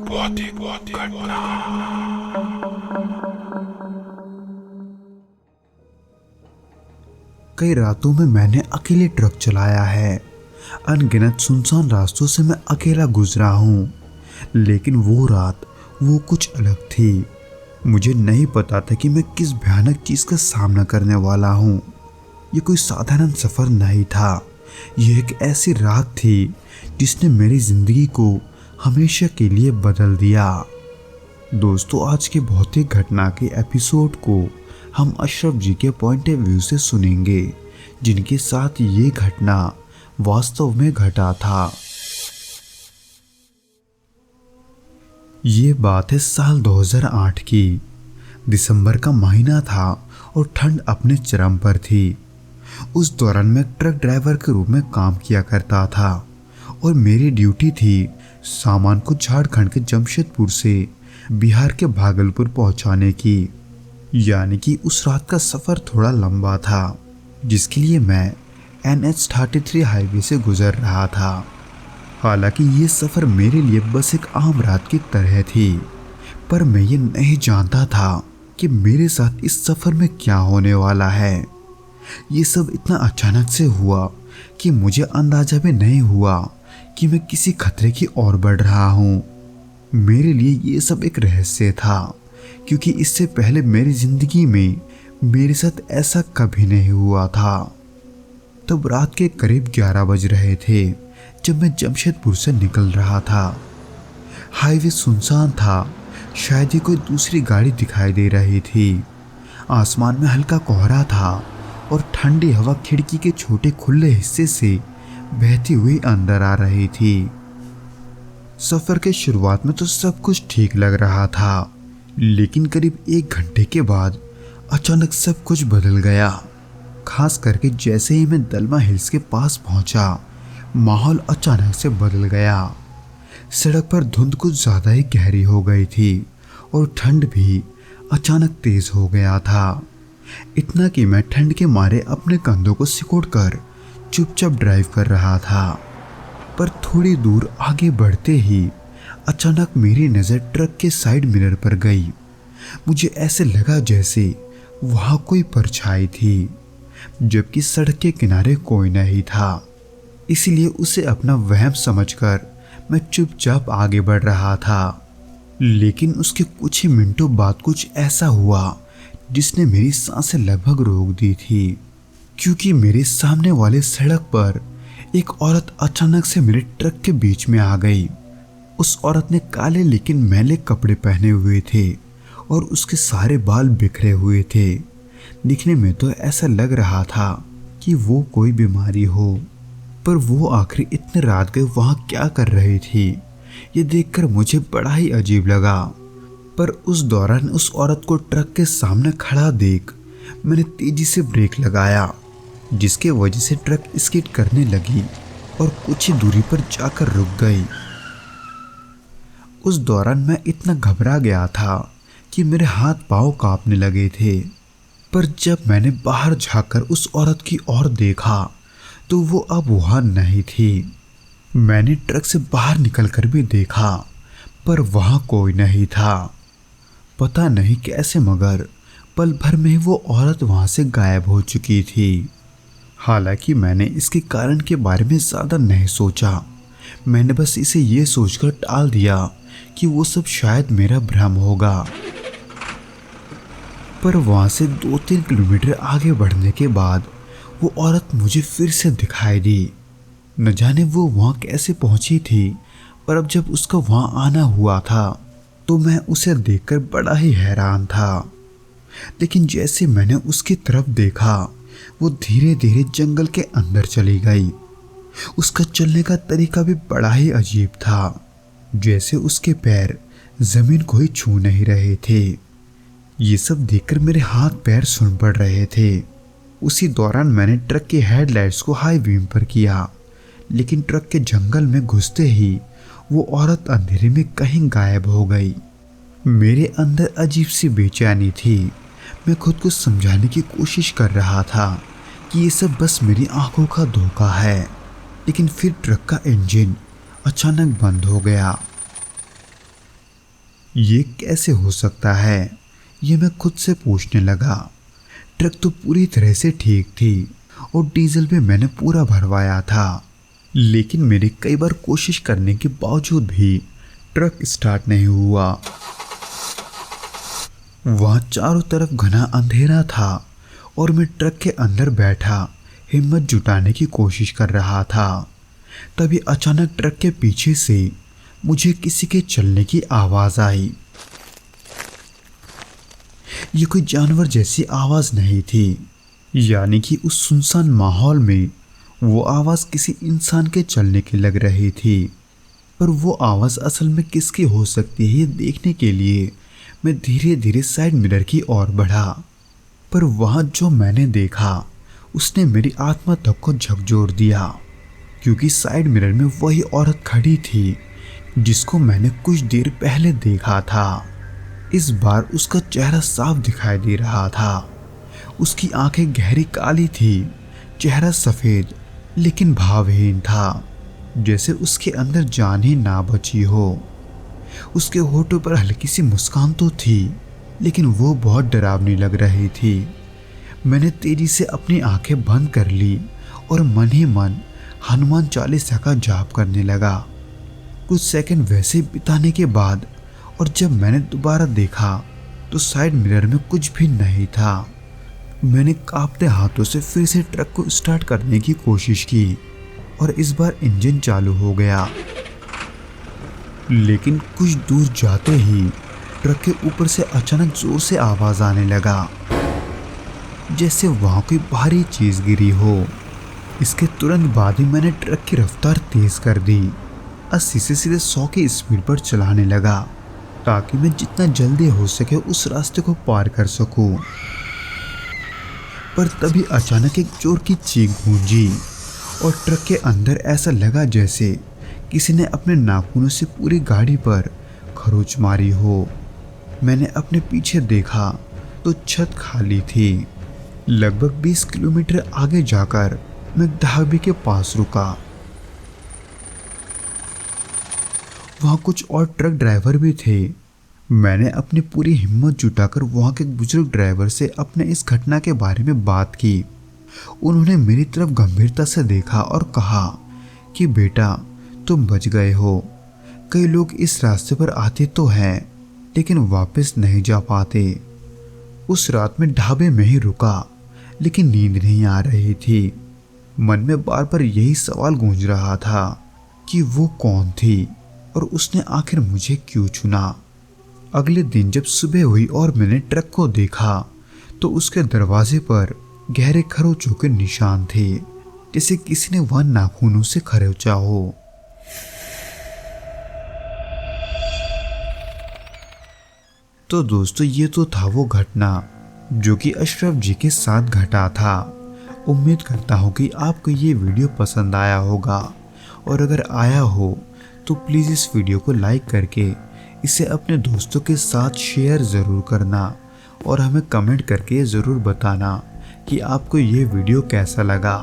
बहुत ही घटना। कई रातों में मैंने अकेले ट्रक चलाया है। अनगिनत सुनसान रास्तों से मैं अकेला गुजरा हूँ, लेकिन वो रात वो कुछ अलग थी। मुझे नहीं पता था कि मैं किस भयानक चीज़ का सामना करने वाला हूँ। ये कोई साधारण सफ़र नहीं था। ये एक ऐसी रात थी जिसने मेरी ज़िंदगी को हमेशा के लिए बदल दिया। दोस्तों, आज के भौतिक घटना के एपिसोड को हम अशरफ जी के पॉइंट ऑफ व्यू से सुनेंगे, जिनके साथ ये घटना वास्तव में घटा था। ये बात है साल 2008 की। दिसंबर का महीना था और ठंड अपने चरम पर थी। उस दौरान मैं ट्रक ड्राइवर के रूप में काम किया करता था और मेरी ड्यूटी थी सामान को झारखंड के जमशेदपुर से बिहार के भागलपुर पहुंचाने की। यानी कि उस रात का सफ़र थोड़ा लंबा था, जिसके लिए मैं NH-33 हाईवे से गुजर रहा था। हालांकि ये सफ़र मेरे लिए बस एक आम रात की तरह थी, पर मैं ये नहीं जानता था कि मेरे साथ इस सफ़र में क्या होने वाला है। ये सब इतना अचानक से हुआ कि मुझे अंदाजा भी नहीं हुआ कि मैं किसी खतरे की ओर बढ़ रहा हूँ। मेरे लिए ये सब एक रहस्य था, क्योंकि इससे पहले मेरी ज़िंदगी में मेरे साथ ऐसा कभी नहीं हुआ था। तब रात के करीब 11 बज रहे थे जब मैं जमशेदपुर से निकल रहा था। हाईवे सुनसान था, शायद ही कोई दूसरी गाड़ी दिखाई दे रही थी। आसमान में हल्का कोहरा था और ठंडी हवा खिड़की के छोटे खुले हिस्से से बहती हुई अंदर आ रही थी। सफ़र के शुरुआत में तो सब कुछ ठीक लग रहा था, लेकिन करीब 1 घंटे के बाद अचानक सब कुछ बदल गया। खास करके जैसे ही मैं दलमा हिल्स के पास पहुंचा, माहौल अचानक से बदल गया। सड़क पर धुंध कुछ ज़्यादा ही गहरी हो गई थी और ठंड भी अचानक तेज़ हो गया था। इतना कि मैं ठंड के मारे अपने कंधों को सिकोड़कर चुपचाप ड्राइव कर रहा था। पर थोड़ी दूर आगे बढ़ते ही अचानक मेरी नज़र ट्रक के साइड मिरर पर गई। मुझे ऐसे लगा जैसे वहाँ कोई परछाई थी, जबकि सड़क के किनारे कोई नहीं था। इसलिए उसे अपना वहम समझकर मैं चुपचाप आगे बढ़ रहा था। लेकिन उसके कुछ ही मिनटों बाद कुछ ऐसा हुआ जिसने मेरी सांसें लगभग रोक दी थी, क्योंकि मेरे सामने वाले सड़क पर एक औरत अचानक से मेरे ट्रक के बीच में आ गई। उस औरत ने काले लेकिन मैले कपड़े पहने हुए थे और उसके सारे बाल बिखरे हुए थे। दिखने में तो ऐसा लग रहा था कि वो कोई बीमारी हो, पर वो आखिर इतने रात गए वहाँ क्या कर रही थी, ये देखकर मुझे बड़ा ही अजीब लगा। पर उस दौरान उस औरत को ट्रक के सामने खड़ा देख मैंने तेजी से ब्रेक लगाया, जिसके वजह से ट्रक स्किड करने लगी और कुछ ही दूरी पर जाकर रुक गई। उस दौरान मैं इतना घबरा गया था कि मेरे हाथ पांव कांपने लगे थे। पर जब मैंने बाहर झांककर उस औरत की ओर देखा तो वो अब वहाँ नहीं थी। मैंने ट्रक से बाहर निकलकर भी देखा, पर वहाँ कोई नहीं था। पता नहीं कैसे, मगर पल भर में वो औरत वहाँ से गायब हो चुकी थी। हालांकि मैंने इसके कारण के बारे में ज़्यादा नहीं सोचा। मैंने बस इसे ये सोचकर टाल दिया कि वो सब शायद मेरा भ्रम होगा। पर वहाँ से 2-3 किलोमीटर आगे बढ़ने के बाद वो औरत मुझे फिर से दिखाई दी। न जाने वो वहाँ कैसे पहुँची थी, पर अब जब उसका वहाँ आना हुआ था तो मैं उसे देखकर बड़ा ही हैरान था। लेकिन जैसे मैंने उसकी तरफ देखा, वो धीरे धीरे जंगल के अंदर चली गई। उसका चलने का तरीका भी बड़ा ही अजीब था, जैसे उसके पैर जमीन को ही छू नहीं रहे थे। ये सब देखकर मेरे हाथ पैर सुन पड़ रहे थे। उसी दौरान मैंने ट्रक के हेडलाइट्स को हाई बीम पर किया, लेकिन ट्रक के जंगल में घुसते ही वो औरत अंधेरे में कहीं गायब हो गई। मेरे अंदर अजीब सी बेचैनी थी। मैं खुद को समझाने की कोशिश कर रहा था कि ये सब बस मेरी आंखों का धोखा है, लेकिन फिर ट्रक का इंजन अचानक बंद हो गया। ये कैसे हो सकता है, ये मैं खुद से पूछने लगा। ट्रक तो पूरी तरह से ठीक थी और डीजल भी मैंने पूरा भरवाया था, लेकिन मेरी कई बार कोशिश करने के बावजूद भी ट्रक स्टार्ट नहीं हुआ। वहाँ चारों तरफ घना अंधेरा था और मैं ट्रक के अंदर बैठा हिम्मत जुटाने की कोशिश कर रहा था। तभी अचानक ट्रक के पीछे से मुझे किसी के चलने की आवाज़ आई। ये कोई जानवर जैसी आवाज़ नहीं थी, यानी कि उस सुनसान माहौल में वो आवाज़ किसी इंसान के चलने की लग रही थी। पर वो आवाज़ असल में किसकी हो सकती है, ये देखने के लिए मैं धीरे धीरे साइड मिरर की ओर बढ़ा। पर वहाँ जो मैंने देखा उसने मेरी आत्मा तक को झकझोर दिया, क्योंकि साइड मिरर में वही औरत खड़ी थी जिसको मैंने कुछ देर पहले देखा था। इस बार उसका चेहरा साफ दिखाई दे रहा था। उसकी आंखें गहरी काली थी, चेहरा सफ़ेद लेकिन भावहीन था, जैसे उसके अंदर जान ही ना बची हो। उसके होठों पर हल्की सी मुस्कान तो थी, लेकिन वो बहुत डरावनी लग रही थी। मैंने तेजी से अपनी आंखें बंद कर ली और मन ही मन हनुमान चालीसा का जाप करने लगा। कुछ सेकंड वैसे बिताने के बाद और जब मैंने दोबारा देखा तो साइड मिरर में कुछ भी नहीं था। मैंने कांपते हाथों से फिर से ट्रक को स्टार्ट करने की कोशिश की और इस बार इंजन चालू हो गया, लेकिन कुछ दूर जाते ही ट्रक के ऊपर से अचानक जोर से आवाज आने लगा, जैसे वहां कोई भारी चीज गिरी हो। इसके तुरंत बाद ही मैंने ट्रक की रफ्तार तेज कर दी, 80 से सीधे 100 की स्पीड पर चलाने लगा ताकि मैं जितना जल्दी हो सके उस रास्ते को पार कर सकूं। पर तभी अचानक एक जोर की चीख गूंजी और ट्रक के अंदर ऐसा लगा जैसे किसी ने अपने नाखूनों से पूरी गाड़ी पर खरोंच मारी हो। मैंने अपने पीछे देखा तो छत खाली थी। लगभग 20 किलोमीटर आगे जाकर मैं ढाबे के पास रुका। वहाँ कुछ और ट्रक ड्राइवर भी थे। मैंने अपनी पूरी हिम्मत जुटाकर वहाँ के बुजुर्ग ड्राइवर से अपने इस घटना के बारे में बात की। उन्होंने मेरी तरफ गंभीरता से देखा और कहा कि बेटा, तुम बच गए हो। कई लोग इस रास्ते पर आते तो हैं लेकिन वापस नहीं जा पाते। उस रात में ढाबे में ही रुका, लेकिन नींद नहीं आ रही थी। मन में बार बार यही सवाल गूंज रहा था कि वो कौन थी और उसने आखिर मुझे क्यों चुना। अगले दिन जब सुबह हुई और मैंने ट्रक को देखा तो उसके दरवाजे पर गहरे खरोंचों के निशान थे, जैसे किसी ने वहां नाखूनों से खरोंचा हो। तो दोस्तों, ये तो था वो घटना जो कि अशरफ जी के साथ घटा था। उम्मीद करता हूँ कि आपको ये वीडियो पसंद आया होगा, और अगर आया हो तो प्लीज़ इस वीडियो को लाइक करके इसे अपने दोस्तों के साथ शेयर ज़रूर करना और हमें कमेंट करके ज़रूर बताना कि आपको ये वीडियो कैसा लगा।